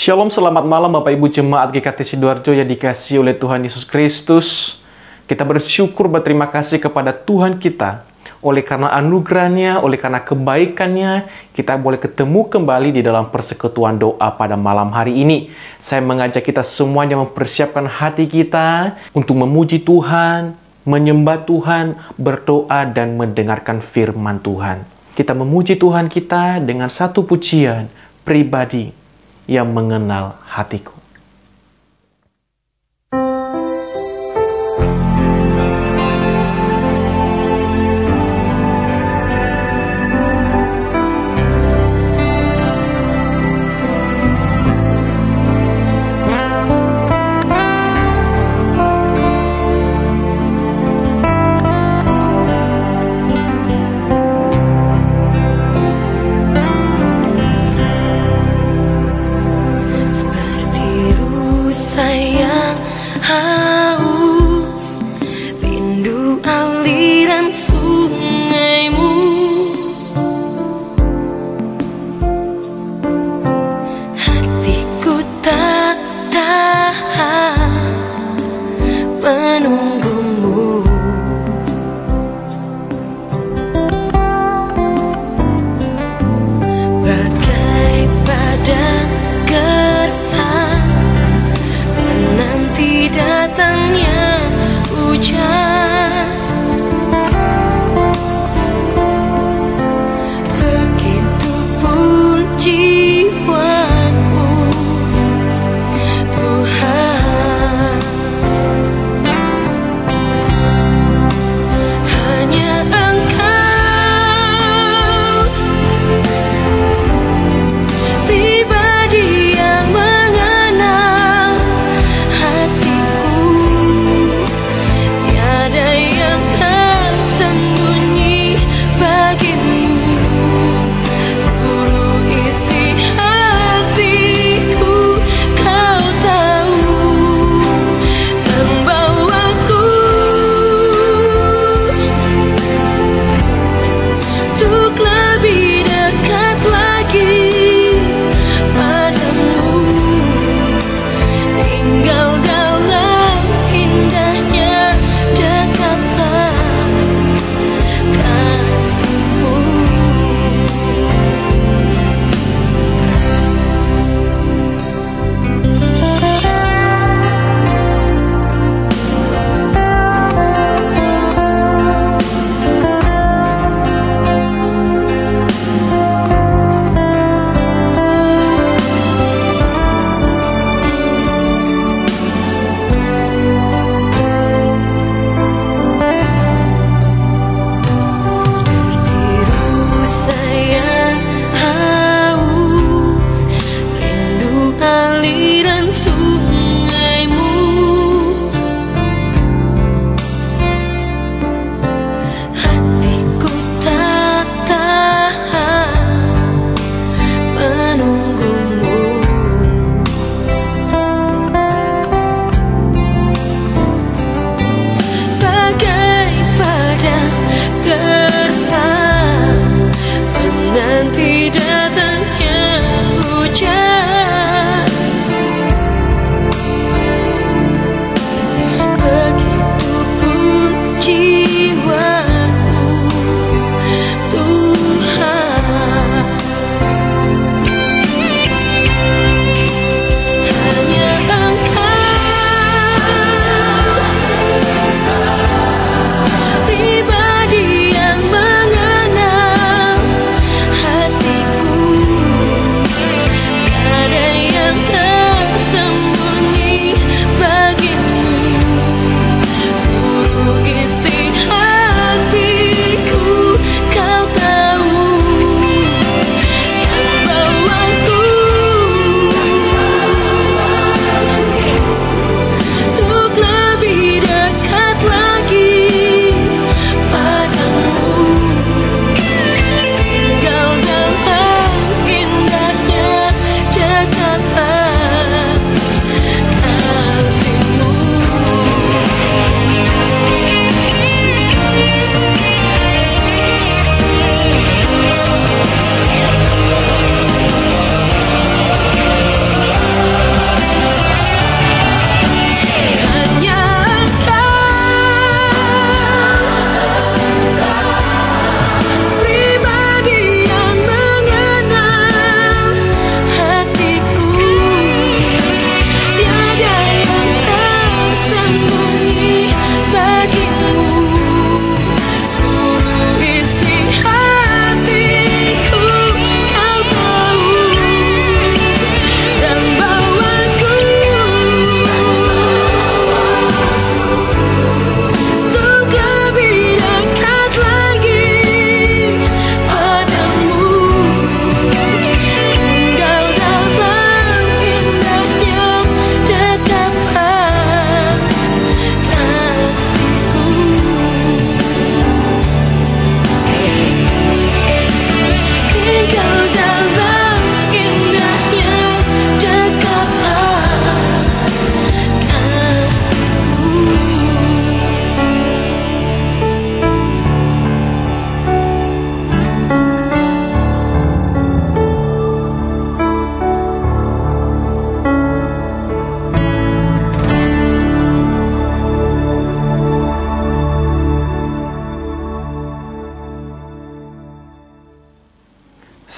Shalom, selamat malam Bapak Ibu Jemaat GKT Sidoarjo yang dikasihi oleh Tuhan Yesus Kristus. Kita bersyukur berterima kasih kepada Tuhan kita. Oleh karena anugerahnya, oleh karena kebaikannya, kita boleh ketemu kembali di dalam persekutuan doa pada malam hari ini. Saya mengajak kita semuanya mempersiapkan hati kita untuk memuji Tuhan, menyembah Tuhan, berdoa dan mendengarkan firman Tuhan. Kita memuji Tuhan kita dengan satu pujian pribadi yang mengenal hatiku.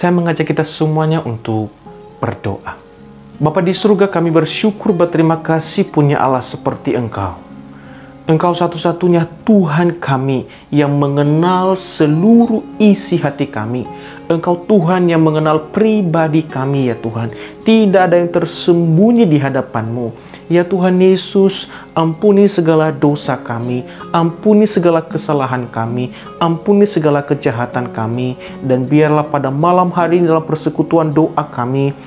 Saya mengajak kita semuanya untuk berdoa. Bapa di surga, kami bersyukur berterima kasih punya Allah seperti Engkau. Engkau satu-satunya Tuhan kami yang mengenal seluruh isi hati kami. Engkau Tuhan yang mengenal pribadi kami ya Tuhan. Tidak ada yang tersembunyi di hadapan-Mu. Ya Tuhan Yesus, ampuni segala dosa kami, ampuni segala kesalahan kami, ampuni segala kejahatan kami, dan biarlah pada malam hari ini dalam persekutuan doa kami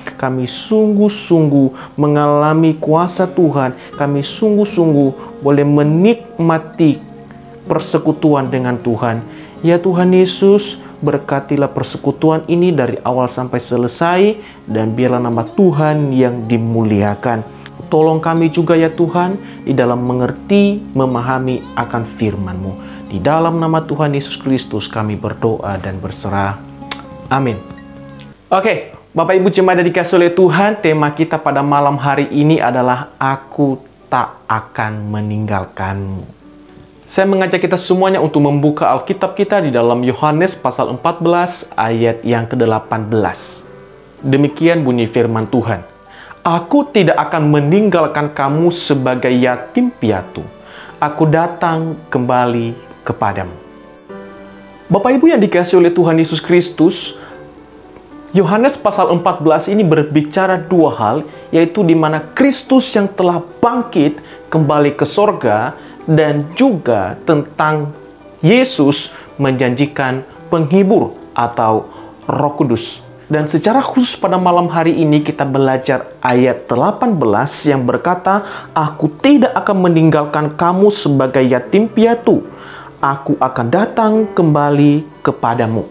sungguh-sungguh mengalami kuasa Tuhan, kami sungguh-sungguh boleh menikmati persekutuan dengan Tuhan. Ya Tuhan Yesus, berkatilah persekutuan ini dari awal sampai selesai, dan biarlah nama Tuhan yang dimuliakan. Tolong kami juga ya Tuhan, di dalam mengerti, memahami akan firman-Mu. Di dalam nama Tuhan Yesus Kristus kami berdoa dan berserah. Amin. Oke, Bapak Ibu jemaat yang dikasihi oleh Tuhan, tema kita pada malam hari ini adalah Aku tak akan meninggalkanmu. Saya mengajak kita semuanya untuk membuka Alkitab kita di dalam Yohanes pasal 14 ayat yang ke-18. Demikian bunyi firman Tuhan. Aku tidak akan meninggalkan kamu sebagai yatim piatu. Aku datang kembali kepadamu. Bapak Ibu yang dikasihi oleh Tuhan Yesus Kristus, Yohanes pasal 14 ini berbicara dua hal, yaitu di mana Kristus yang telah bangkit kembali ke sorga, dan juga tentang Yesus menjanjikan penghibur atau Roh Kudus. Dan secara khusus pada malam hari ini kita belajar ayat 18 yang berkata, Aku tidak akan meninggalkan kamu sebagai yatim piatu. Aku akan datang kembali kepadamu.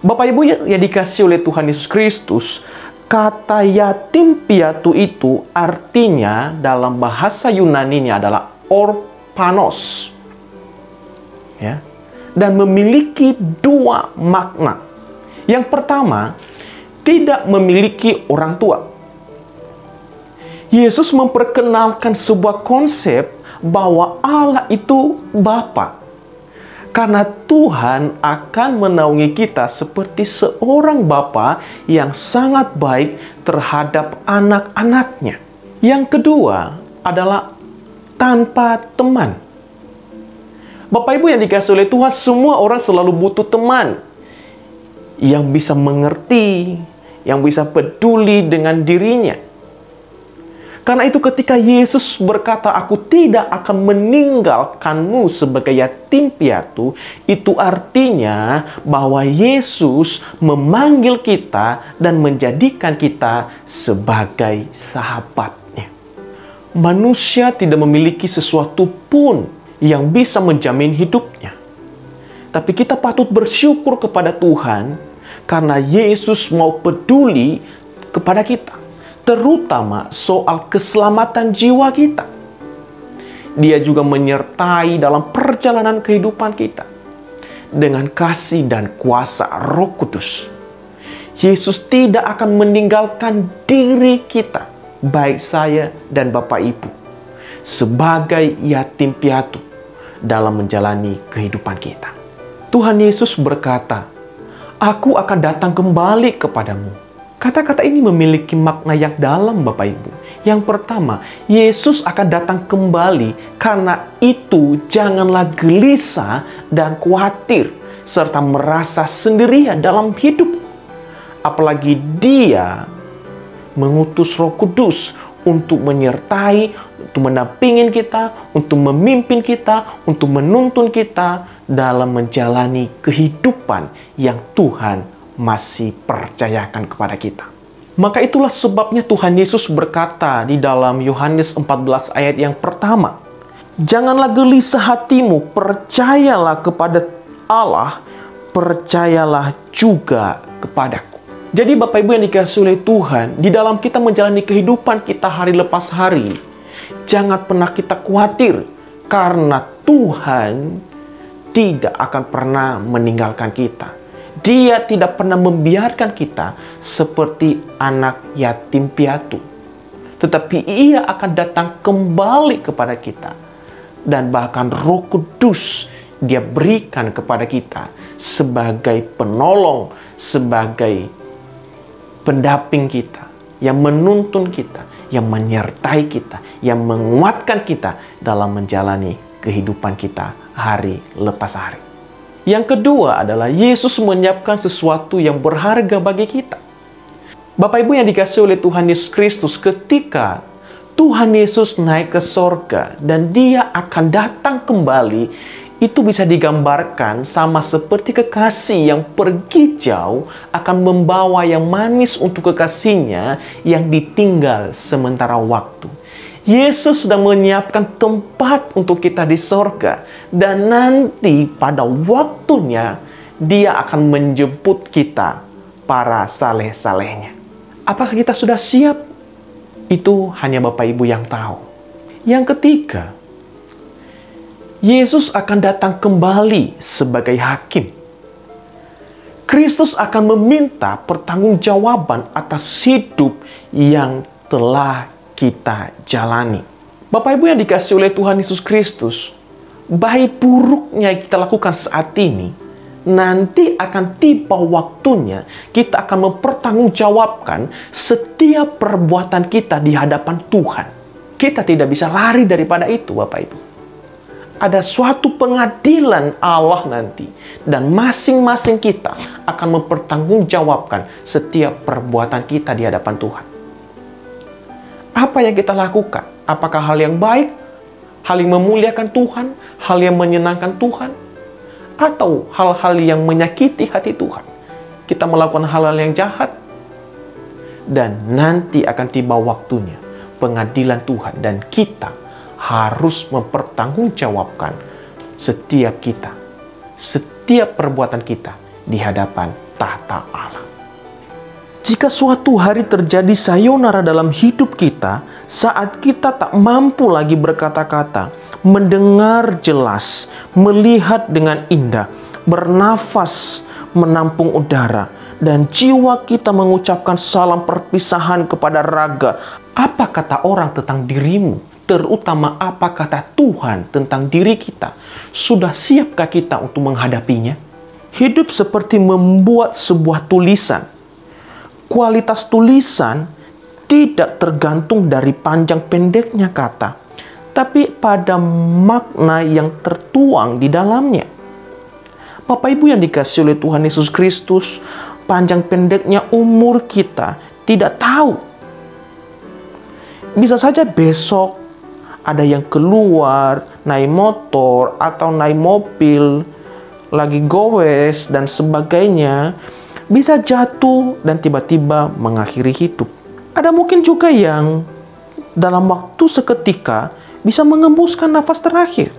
Bapak Ibu yang dikasihi oleh Tuhan Yesus Kristus, kata yatim piatu itu artinya dalam bahasa Yunani-nya adalah orpanos. Ya. Dan memiliki dua makna. Yang pertama, tidak memiliki orang tua. Yesus memperkenalkan sebuah konsep bahwa Allah itu Bapa. Karena Tuhan akan menaungi kita seperti seorang Bapa yang sangat baik terhadap anak-anaknya. Yang kedua adalah tanpa teman. Bapak Ibu yang dikasihi oleh Tuhan, semua orang selalu butuh teman yang bisa mengerti, yang bisa peduli dengan dirinya. Karena itu ketika Yesus berkata, Aku tidak akan meninggalkanmu sebagai yatim piatu, itu artinya bahwa Yesus memanggil kita dan menjadikan kita sebagai sahabatnya. Manusia tidak memiliki sesuatu pun yang bisa menjamin hidupnya. Tapi kita patut bersyukur kepada Tuhan karena Yesus mau peduli kepada kita, terutama soal keselamatan jiwa kita. Dia juga menyertai dalam perjalanan kehidupan kita dengan kasih dan kuasa Roh Kudus. Yesus tidak akan meninggalkan diri kita, baik saya dan Bapak Ibu, sebagai yatim piatu dalam menjalani kehidupan kita. Tuhan Yesus berkata, Aku akan datang kembali kepadamu. Kata-kata ini memiliki makna yang dalam Bapak Ibu. Yang pertama, Yesus akan datang kembali, karena itu janganlah gelisah dan khawatir, serta merasa sendirian dalam hidup. Apalagi Dia mengutus Roh Kudus untuk menyertai, untuk mendampingin kita, untuk memimpin kita, untuk menuntun kita dalam menjalani kehidupan yang Tuhan masih percayakan kepada kita. Maka itulah sebabnya Tuhan Yesus berkata di dalam Yohanes 14 ayat yang pertama, Janganlah gelisah hatimu, percayalah kepada Allah, percayalah juga kepadaku. Jadi Bapak Ibu yang dikasihi oleh Tuhan, di dalam kita menjalani kehidupan kita hari lepas hari, jangan pernah kita khawatir, karena Tuhan tidak akan pernah meninggalkan kita. Dia tidak pernah membiarkan kita seperti anak yatim piatu. Tetapi Ia akan datang kembali kepada kita. Dan bahkan Roh Kudus Dia berikan kepada kita sebagai penolong, sebagai pendamping kita, yang menuntun kita, yang menyertai kita, yang menguatkan kita dalam menjalani kehidupan kita hari lepas hari. Yang kedua adalah Yesus menyiapkan sesuatu yang berharga bagi kita. Bapak Ibu yang dikasihi oleh Tuhan Yesus Kristus, ketika Tuhan Yesus naik ke sorga dan Dia akan datang kembali, itu bisa digambarkan sama seperti kekasih yang pergi jauh akan membawa yang manis untuk kekasihnya yang ditinggal sementara waktu. Yesus sedang menyiapkan tempat untuk kita di sorga, dan nanti pada waktunya Dia akan menjemput kita, para saleh-salehnya. Apakah kita sudah siap? Itu hanya Bapak Ibu yang tahu. Yang ketiga, Yesus akan datang kembali sebagai hakim. Kristus akan meminta pertanggungjawaban atas hidup yang telah kita jalani. Bapak Ibu yang dikasihi oleh Tuhan Yesus Kristus, baik buruknya yang kita lakukan saat ini, nanti akan tiba waktunya kita akan mempertanggungjawabkan setiap perbuatan kita di hadapan Tuhan. Kita tidak bisa lari daripada itu, Bapak Ibu. Ada suatu pengadilan Allah nanti, dan masing-masing kita akan mempertanggungjawabkan setiap perbuatan kita di hadapan Tuhan. Apa yang kita lakukan? Apakah hal yang baik, hal yang memuliakan Tuhan, hal yang menyenangkan Tuhan, atau hal-hal yang menyakiti hati Tuhan? Kita melakukan hal-hal yang jahat, dan nanti akan tiba waktunya pengadilan Tuhan, dan kita harus mempertanggungjawabkan setiap perbuatan kita di hadapan tahta Allah. Jika suatu hari terjadi sayonara dalam hidup kita, saat kita tak mampu lagi berkata-kata, mendengar jelas, melihat dengan indah, bernafas, menampung udara, dan jiwa kita mengucapkan salam perpisahan kepada raga, apa kata orang tentang dirimu? Terutama apa kata Tuhan tentang diri kita? Sudah siapkah kita untuk menghadapinya? Hidup seperti membuat sebuah tulisan. Kualitas tulisan tidak tergantung dari panjang pendeknya kata, tapi pada makna yang tertuang di dalamnya. Bapak Ibu yang dikasihi oleh Tuhan Yesus Kristus, panjang pendeknya umur kita tidak tahu. Bisa saja besok ada yang keluar, naik motor atau naik mobil, lagi gowes dan sebagainya, bisa jatuh dan tiba-tiba mengakhiri hidup. Ada mungkin juga yang dalam waktu seketika bisa mengembuskan nafas terakhir.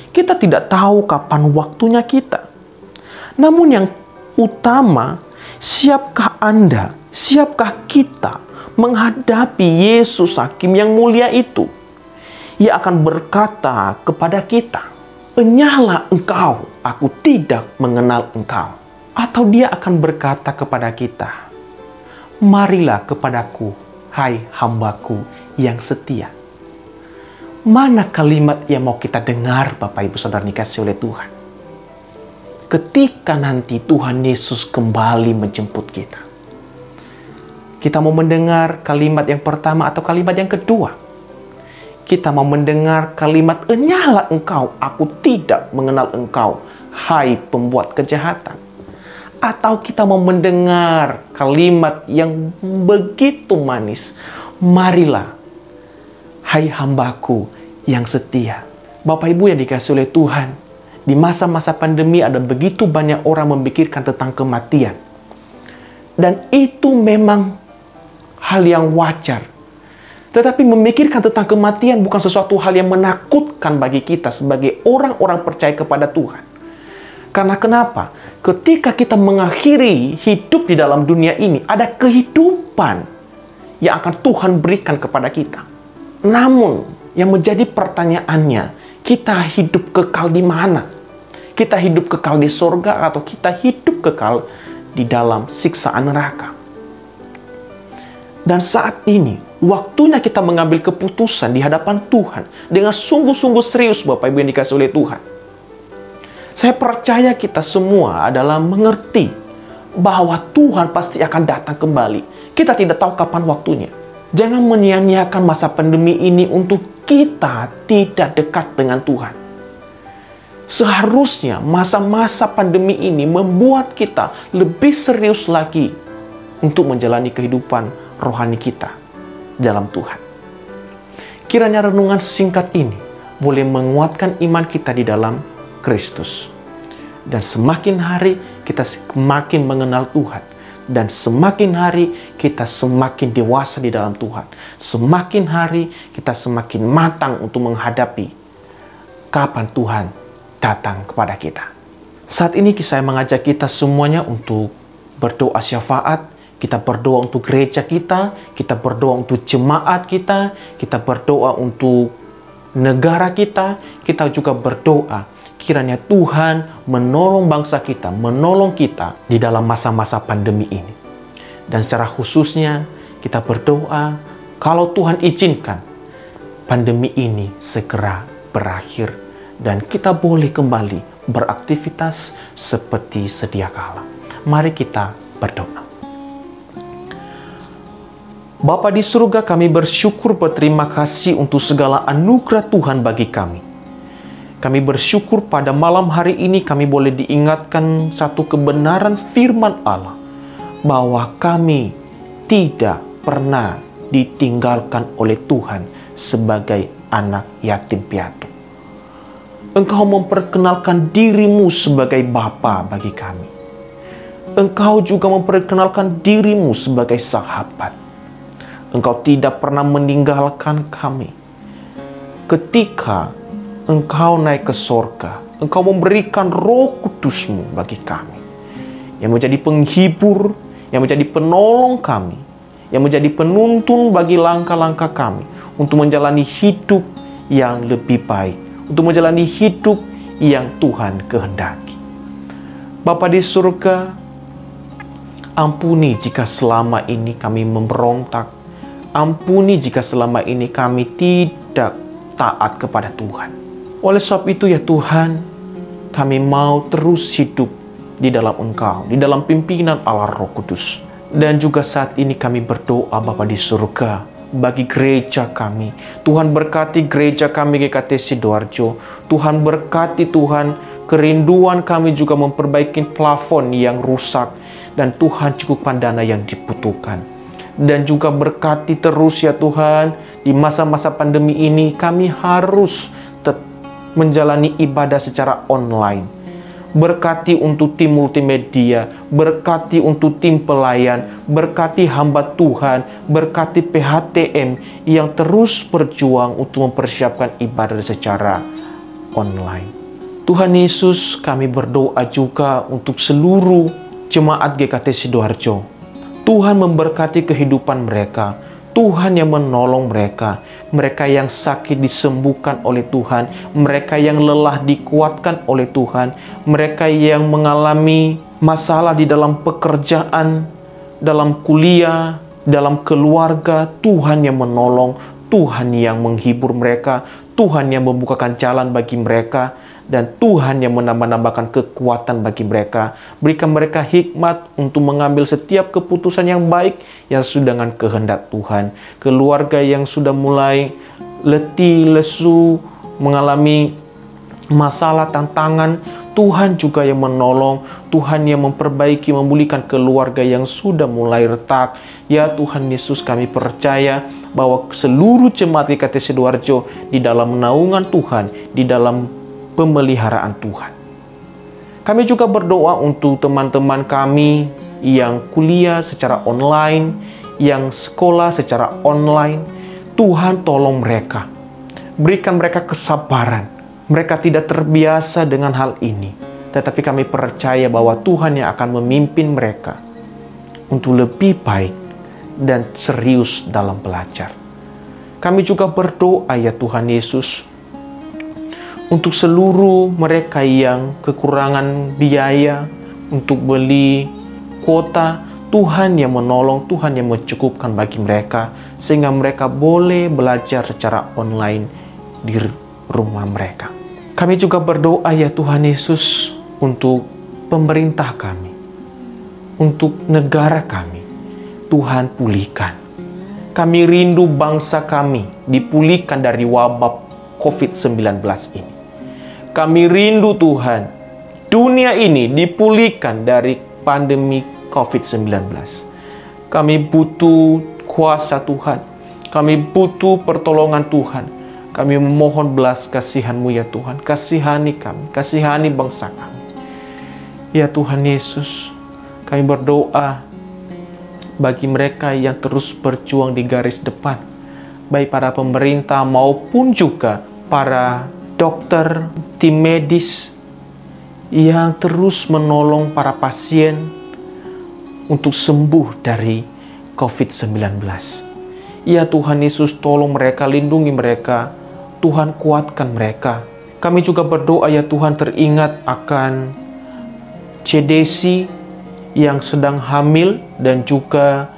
Kita tidak tahu kapan waktunya kita. Namun yang utama, siapkah Anda, siapkah kita menghadapi Yesus Hakim yang mulia itu? Ia akan berkata kepada kita, "Enyahlah engkau, aku tidak mengenal engkau." Atau Dia akan berkata kepada kita, "Marilah kepadaku, hai hambaku yang setia." Mana kalimat yang mau kita dengar, Bapak Ibu Saudara dikasihi oleh Tuhan? Ketika nanti Tuhan Yesus kembali menjemput kita, kita mau mendengar kalimat yang pertama atau kalimat yang kedua? Kita mau mendengar kalimat, "Enyahlah engkau, aku tidak mengenal engkau, hai pembuat kejahatan." Atau kita mau mendengar kalimat yang begitu manis, "Marilah, hai hambaku yang setia." Bapak Ibu yang dikasihi oleh Tuhan, di masa-masa pandemi ada begitu banyak orang memikirkan tentang kematian. Dan itu memang hal yang wajar. Tetapi memikirkan tentang kematian bukan sesuatu hal yang menakutkan bagi kita sebagai orang-orang percaya kepada Tuhan. Karena kenapa? Ketika kita mengakhiri hidup di dalam dunia ini, ada kehidupan yang akan Tuhan berikan kepada kita. Namun, yang menjadi pertanyaannya, kita hidup kekal di mana? Kita hidup kekal di sorga atau kita hidup kekal di dalam siksaan neraka? Dan saat ini, waktunya kita mengambil keputusan di hadapan Tuhan dengan sungguh-sungguh serius, Bapak Ibu yang dikasihi oleh Tuhan. Saya percaya kita semua adalah mengerti bahwa Tuhan pasti akan datang kembali. Kita tidak tahu kapan waktunya. Jangan menyia-nyiakan masa pandemi ini untuk kita tidak dekat dengan Tuhan. Seharusnya masa-masa pandemi ini membuat kita lebih serius lagi untuk menjalani kehidupan rohani kita dalam Tuhan. Kiranya renungan singkat ini boleh menguatkan iman kita di dalam Kristus. Dan semakin hari kita semakin mengenal Tuhan. Dan semakin hari kita semakin dewasa di dalam Tuhan. Semakin hari kita semakin matang untuk menghadapi kapan Tuhan datang kepada kita. Saat ini saya mengajak kita semuanya untuk berdoa syafaat. Kita berdoa untuk gereja kita berdoa untuk jemaat kita berdoa untuk negara kita juga berdoa. Kiranya Tuhan menolong bangsa kita, menolong kita di dalam masa-masa pandemi ini. Dan secara khususnya kita berdoa kalau Tuhan izinkan pandemi ini segera berakhir dan kita boleh kembali beraktivitas seperti sedia kala. Mari kita berdoa. Bapa di surga, kami bersyukur berterima kasih untuk segala anugerah Tuhan bagi kami. Kami bersyukur pada malam hari ini kami boleh diingatkan satu kebenaran firman Allah, bahwa kami tidak pernah ditinggalkan oleh Tuhan sebagai anak yatim piatu. Engkau memperkenalkan dirimu sebagai Bapa bagi kami. Engkau juga memperkenalkan dirimu sebagai sahabat. Engkau tidak pernah meninggalkan kami. Ketika Engkau naik ke sorga, Engkau memberikan Roh Kudus-Mu bagi kami, yang menjadi penghibur, yang menjadi penolong kami, yang menjadi penuntun bagi langkah-langkah kami untuk menjalani hidup yang lebih baik, untuk menjalani hidup yang Tuhan kehendaki. Bapa di surga, ampuni jika selama ini kami memberontak. Ampuni jika selama ini kami tidak taat kepada Tuhan. Oleh sebab itu ya Tuhan, kami mau terus hidup di dalam Engkau, di dalam pimpinan Allah Roh Kudus. Dan juga saat ini kami berdoa Bapa di surga bagi gereja kami. Tuhan berkati gereja kami GKT Sidoarjo. Tuhan berkati Tuhan, kerinduan kami juga memperbaiki plafon yang rusak. Dan Tuhan cukupkan dana yang dibutuhkan. Dan juga berkati terus ya Tuhan, di masa-masa pandemi ini kami harus menjalani ibadah secara online. Berkati untuk tim multimedia, berkati untuk tim pelayan, berkati hamba Tuhan, berkati PHTM yang terus berjuang untuk mempersiapkan ibadah secara online. Tuhan Yesus, kami berdoa juga untuk seluruh jemaat GKT Sidoarjo. Tuhan memberkati kehidupan mereka. Tuhan yang menolong mereka. Mereka yang sakit disembuhkan oleh Tuhan. Mereka yang lelah dikuatkan oleh Tuhan. Mereka yang mengalami masalah di dalam pekerjaan, dalam kuliah, dalam keluarga. Tuhan yang menolong. Tuhan yang menghibur mereka. Tuhan yang membukakan jalan bagi mereka. Dan Tuhan yang menambah-nambahkan kekuatan bagi mereka. Berikan mereka hikmat untuk mengambil setiap keputusan yang baik yang sesuai dengan kehendak Tuhan. Keluarga yang sudah mulai letih, lesu, mengalami masalah, tantangan, Tuhan juga yang menolong. Tuhan yang memperbaiki, memulihkan keluarga yang sudah mulai retak. Ya Tuhan Yesus, kami percaya bahwa seluruh jemaat GKT Sidoarjo di dalam naungan Tuhan, di dalam pemeliharaan Tuhan. Kami juga berdoa untuk teman-teman kami yang kuliah secara online, yang sekolah secara online. Tuhan tolong mereka. Berikan mereka kesabaran. Mereka tidak terbiasa dengan hal ini. Tetapi kami percaya bahwa Tuhan yang akan memimpin mereka untuk lebih baik dan serius dalam belajar. Kami juga berdoa ya Tuhan Yesus, untuk seluruh mereka yang kekurangan biaya untuk beli kuota, Tuhan yang menolong, Tuhan yang mencukupkan bagi mereka, sehingga mereka boleh belajar secara online di rumah mereka. Kami juga berdoa ya Tuhan Yesus untuk pemerintah kami, untuk negara kami. Tuhan pulihkan. Kami rindu bangsa kami dipulihkan dari wabah COVID-19 ini. Kami rindu Tuhan, dunia ini dipulihkan dari pandemi COVID-19. Kami butuh kuasa Tuhan. Kami butuh pertolongan Tuhan. Kami memohon belas kasihan-Mu ya Tuhan. Kasihani kami, kasihani bangsa kami. Ya Tuhan Yesus, kami berdoa bagi mereka yang terus berjuang di garis depan, baik para pemerintah maupun juga para dokter, tim medis yang terus menolong para pasien untuk sembuh dari COVID-19. Ya Tuhan Yesus, tolong mereka, lindungi mereka. Tuhan, kuatkan mereka. Kami juga berdoa ya Tuhan, teringat akan CDC yang sedang hamil dan juga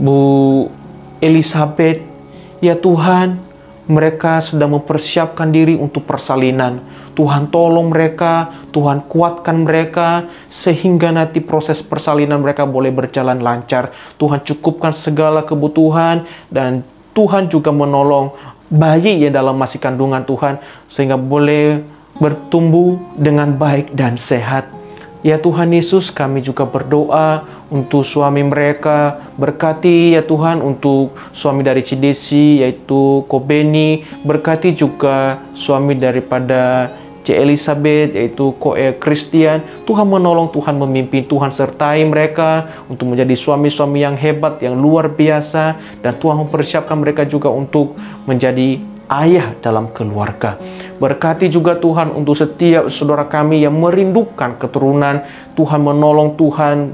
Bu Elizabeth. Ya Tuhan, mereka sedang mempersiapkan diri untuk persalinan. Tuhan tolong mereka, Tuhan kuatkan mereka, sehingga nanti proses persalinan mereka boleh berjalan lancar. Tuhan cukupkan segala kebutuhan, dan Tuhan juga menolong bayi yang dalam masa kandungan Tuhan, sehingga boleh bertumbuh dengan baik dan sehat. Ya Tuhan Yesus, kami juga berdoa untuk suami mereka. Berkati ya Tuhan untuk suami dari CDC, yaitu Ko Beni. Berkati juga suami daripada C. Elizabeth, yaitu Ko Christian. Tuhan menolong, Tuhan memimpin, Tuhan sertai mereka untuk menjadi suami-suami yang hebat, yang luar biasa. Dan Tuhan mempersiapkan mereka juga untuk menjadi ayah dalam keluarga. Berkati juga Tuhan untuk setiap saudara kami yang merindukan keturunan. Tuhan menolong, Tuhan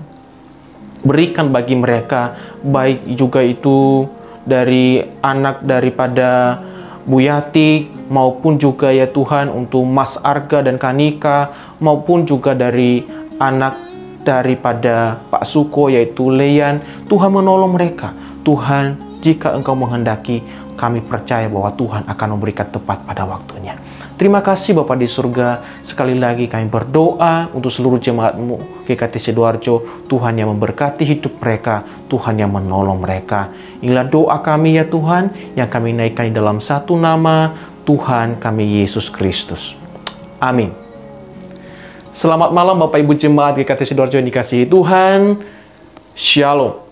berikan bagi mereka, baik juga itu dari anak daripada Bu Yati, maupun juga ya Tuhan untuk Mas Arga dan Kanika, maupun juga dari anak daripada Pak Suko, yaitu Leyan. Tuhan menolong mereka. Tuhan, jika Engkau menghendaki, kami percaya bahwa Tuhan akan memberikan tepat pada waktunya. Terima kasih Bapa di surga. Sekali lagi kami berdoa untuk seluruh jemaat-Mu GKT Sidoarjo. Tuhan yang memberkati hidup mereka, Tuhan yang menolong mereka. Inilah doa kami ya Tuhan, yang kami naikkan di dalam satu nama, Tuhan kami Yesus Kristus. Amin. Selamat malam Bapak Ibu Jemaat GKT Sidoarjo yang dikasihi Tuhan. Shalom.